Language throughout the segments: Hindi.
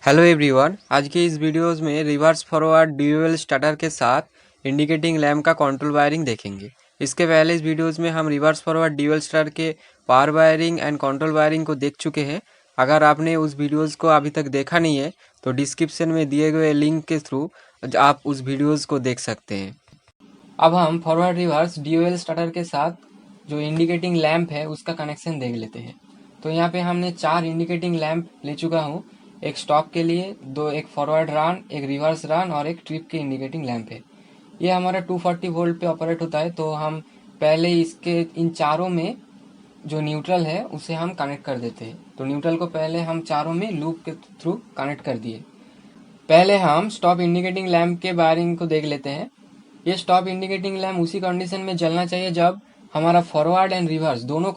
हेलो एवरीवन, आज के इस वीडियोस में रिवर्स फॉरवर्ड ड्यूअल स्टार्टर के साथ इंडिकेटिंग लैम्प का कंट्रोल वायरिंग देखेंगे। इसके पहले इस वीडियोस में हम रिवर्स फॉरवर्ड ड्यूअल स्टार्टर के power wiring and control wiring को देख चुके हैं। अगर आपने उस वीडियोस को अभी तक देखा नहीं है तो डिस्क्रिप्शन में दिए गए लिंक के थ्रू आप उस वीडियोज़ को देख सकते हैं। अब हम फॉरवर्ड रिवर्स ड्यूअल स्टार्टर के साथ जो इंडिकेटिंग लैम्प है उसका कनेक्शन देख लेते हैं। तो यहाँ पे हमने 4 इंडिकेटिंग लैम्प ले चुका हूँ। एक स्टॉप के लिए, एक फॉरवर्ड रन, एक रिवर्स रन और एक ट्रिप के इंडिकेटिंग लैम्प है। ये हमारा 240 वोल्ट पे ऑपरेट होता है। तो हम पहले इसके इन चारों में जो न्यूट्रल है उसे हम कनेक्ट कर देते हैं। तो न्यूट्रल को पहले हम चारों में लूप के थ्रू कनेक्ट कर दिए। पहले हम स्टॉप इंडिकेटिंग लैम्प के वायरिंग को देख लेते हैं। ये स्टॉप इंडिकेटिंग लैम्प उसी कंडीशन में जलना चाहिए जब हमारा फॉरवर्ड एंड रिवर्स दोनों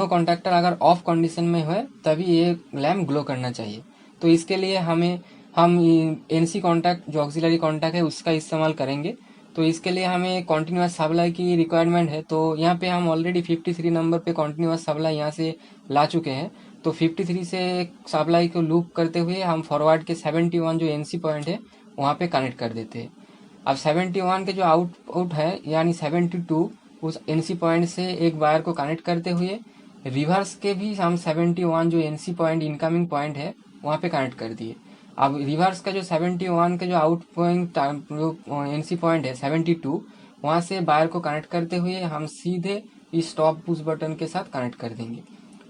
कॉन्टैक्टर अगर ऑफ कंडीशन में है तभी ये लैम्प ग्लो करना चाहिए। तो इसके लिए हम एनसी कॉन्टैक्ट जो ऑक्सिलरी कॉन्टैक्ट है उसका इस्तेमाल करेंगे। तो इसके लिए हमें कॉन्टिन्यूस सप्लाई की रिक्वायरमेंट है। तो यहाँ पे हम ऑलरेडी 53 नंबर पे कॉन्टिन्यूस सप्लाई यहाँ से ला चुके हैं। तो 53 से सप्लाई को लूप करते हुए हम फॉरवर्ड के 71 जो एनसी पॉइंट है वहाँ पे कनेक्ट कर देते हैं। अब 71 के जो आउटपुट है यानी 72 उस एनसी पॉइंट से एक वायर को कनेक्ट करते हुए रिवर्स के भी हम 71 जो एनसी पॉइंट इनकमिंग पॉइंट है वहाँ पे कनेक्ट कर दिए। अब रिवर्स का जो 71 के जो आउटगोइंग जो एनसी पॉइंट है 72 वहाँ से वायर को कनेक्ट करते हुए हम सीधे इस स्टॉप पुश बटन के साथ कनेक्ट कर देंगे।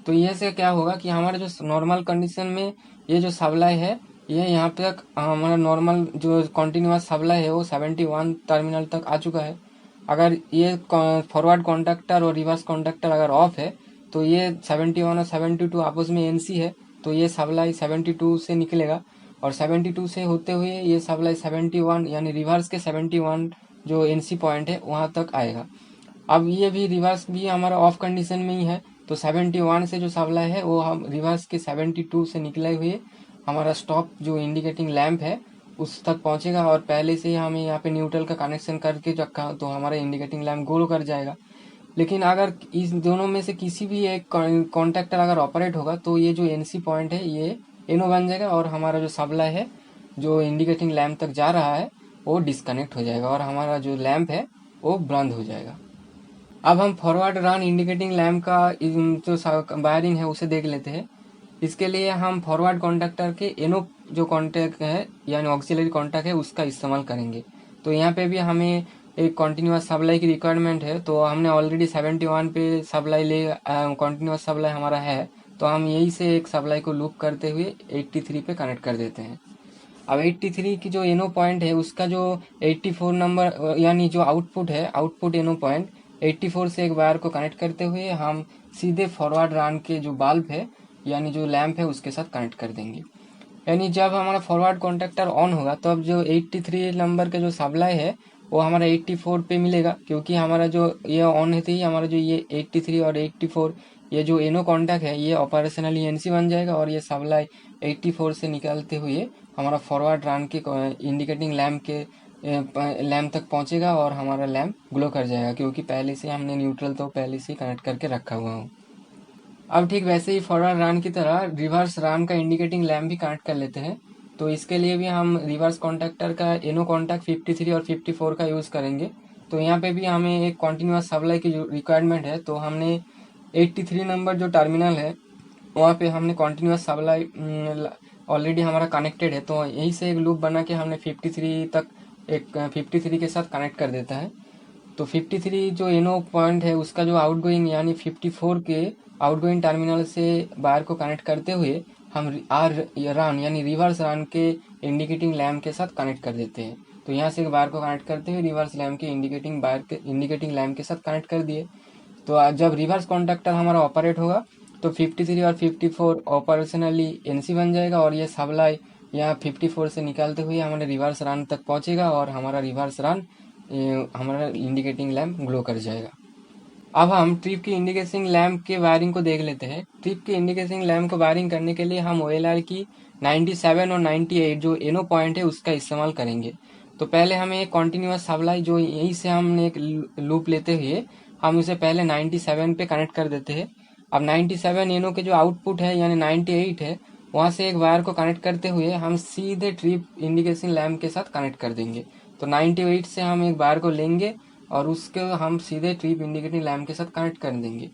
तो ये से क्या होगा कि हमारा जो नॉर्मल कंडीशन में ये जो सप्लाई है ये यहाँ तक हमारा नॉर्मल जो कॉन्टिन्यूस सप्लाई है वो 71 टर्मिनल तक आ चुका है। अगर ये फॉरवर्ड कॉन्टैक्टर और रिवर्स कॉन्टैक्टर अगर ऑफ है तो ये 71 और 72 आपस में एनसी है। तो ये सप्लाई 72 से निकलेगा और 72 से होते हुए ये सप्लाई 71 यानी रिवर्स के 71 जो एनसी पॉइंट है वहाँ तक आएगा। अब ये भी रिवर्स भी हमारा ऑफ कंडीशन में ही है। तो 71 से जो सप्लाई है वो हम रिवर्स के 72 से निकले हुए हमारा स्टॉप जो इंडिकेटिंग लैंप है उस तक पहुंचेगा और पहले से ही हमें यहाँ पे न्यूट्रल का कनेक्शन करके रखा तो हमारा इंडिकेटिंग लैंप गोल कर जाएगा। लेकिन अगर इस दोनों में से किसी भी एक कॉन्टैक्टर अगर ऑपरेट होगा तो ये जो एनसी पॉइंट है ये एनो बन जाएगा और हमारा जो सप्लाई है जो इंडिकेटिंग लैंप तक जा रहा है वो डिस्कनेक्ट हो जाएगा और हमारा जो लैंप है वो बंद हो जाएगा। अब हम फॉरवर्ड रन इंडिकेटिंग लैम्प का जो वायरिंग है उसे देख लेते हैं। इसके लिए हम फॉरवर्ड कॉन्टैक्टर के एनो जो कॉन्टैक्ट है यानी ऑक्सिलरी कॉन्टैक्ट है उसका इस्तेमाल करेंगे। तो यहाँ पे भी हमें एक कॉन्टिन्यूस सप्लाई की रिक्वायरमेंट है। तो हमने ऑलरेडी 71 पे सप्लाई कॉन्टिन्यूस सप्लाई हमारा है। तो हम यही से एक सप्लाई को लूप करते हुए 83 पे कनेक्ट कर देते हैं। अब 83 की जो एनो पॉइंट है उसका जो 84 नंबर यानी जो आउटपुट है आउटपुट एनो पॉइंट 84 से एक वायर को कनेक्ट करते हुए हम सीधे फॉरवर्ड रन के जो बल्ब है यानी जो लैंप है उसके साथ कनेक्ट कर देंगे। यानी जब हमारा फॉरवर्ड कॉन्टैक्टर ऑन होगा तब जो 83 नंबर का जो सप्लाई है वो हमारा 84 पे मिलेगा क्योंकि हमारा जो ये ऑन होते ही हमारा जो ये 83 और 84 ये जो एनो कॉन्टैक्ट है ये ऑपरेशनली एनसी बन जाएगा और ये सप्लाई 84 से निकलते हुए हमारा फॉरवर्ड रन के इंडिकेटिंग लैम्प के लैम्प तक पहुंचेगा और हमारा लैम्प ग्लो कर जाएगा क्योंकि पहले से हमने न्यूट्रल तो पहले से ही कनेक्ट करके रखा हुआ हूँ। अब ठीक वैसे ही फॉरवर्ड रन की तरह रिवर्स रन का इंडिकेटिंग लैम्प भी कनेक्ट कर लेते हैं। तो इसके लिए भी हम रिवर्स कॉन्टैक्टर का एनो कॉन्टैक्ट 53 और 54 का यूज़ करेंगे। तो यहाँ पे भी हमें एक कॉन्टिन्यूस सप्लाई की जो रिक्वायरमेंट है तो हमने 83 नंबर जो टर्मिनल है वहाँ पे हमने कॉन्टिन्यूस सप्लाई ऑलरेडी हमारा कनेक्टेड है। तो यहीं से एक लूप बना के हमने 53 तक एक 53 के साथ कनेक्ट कर देता है। तो 53 जो एनो पॉइंट है उसका जो आउटगोइंग यानी 54 के आउटगोइंग टर्मिनल से वायर को कनेक्ट करते हुए हम आर रन यानी रिवर्स रन के इंडिकेटिंग लैम्प के साथ कनेक्ट कर देते हैं। तो यहाँ से वायर को कनेक्ट करते हुए रिवर्स लैम्प के इंडिकेटिंग लैम्प के साथ कनेक्ट कर दिए। तो जब रिवर्स कॉन्टैक्टर हमारा ऑपरेट होगा तो 53 और 54 ऑपरेशनली एनसी बन जाएगा और ये सप्लाई यहाँ 54 से निकालते हुए हमारे रिवर्स रन तक पहुँचेगा और हमारा रिवर्स रन हमारा इंडिकेटिंग लैम्प ग्लो कर जाएगा। अब हम ट्रिप की इंडिकेटिंग लैम्प के वायरिंग को देख लेते हैं। ट्रिप की इंडिकेटिंग लैम्प को वायरिंग करने के लिए हम OLR की 97 और 98 जो एनो पॉइंट है उसका इस्तेमाल करेंगे। तो पहले हमें एक कॉन्टिन्यूस सप्लाई जो यहीं से हमने एक लूप लेते हुए हम उसे पहले 97 पे कनेक्ट कर देते हैं। अब 97 एनो के जो आउटपुट है यानी 98 है वहाँ से एक वायर को कनेक्ट करते हुए हम सीधे ट्रिप इंडिकेशन लैम्प के साथ कनेक्ट कर देंगे। तो 98 से हम एक वायर को लेंगे और उसको हम सीधे ट्रिप इंडिकेटिंग लैम्प के साथ कनेक्ट कर देंगे।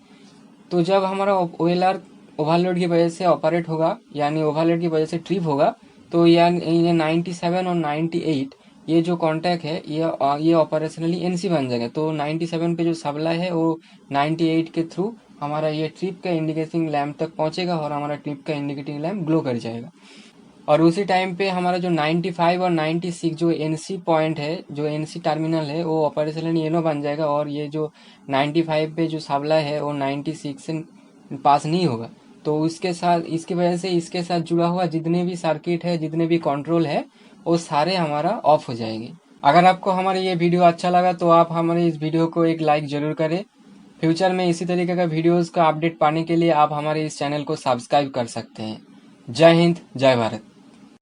तो जब हमारा OLR ओवरलोड की वजह से ऑपरेट होगा, यानी ओवरलोड की वजह से ट्रिप होगा, तो ये 97 और 98 ये जो कॉन्टैक्ट है ये ऑपरेशनली NC बन जाएगा। तो 97 पे जो सप्लाई है वो 98 के थ्रू हमारा ये ट्रिप का इंडिकेटिंग लैम्प तक पहुंचेगा और हमारा ट्रिप का इंडिकेटिंग लैम्प ग्लो कर जाएगा। और उसी टाइम पे हमारा जो 95 और 96 जो NC पॉइंट है, जो NC टर्मिनल है, वो ऑपरेशनली येलो बन जाएगा और ये जो 95 पे जो सप्लाई है वो 96 से पास नहीं होगा। तो उसके साथ, इसकी वजह से इसके साथ जुड़ा हुआ जितने भी सर्किट है, जितने भी कंट्रोल है, वो सारे हमारा ऑफ हो जाएंगे। अगर आपको हमारा ये वीडियो अच्छा लगा तो आप हमारे इस वीडियो को एक लाइक जरूर करें। फ्यूचर में इसी तरीके का वीडियोस का अपडेट पाने के लिए आप हमारे इस चैनल को सब्सक्राइब कर सकते हैं। जय हिंद, जय भारत।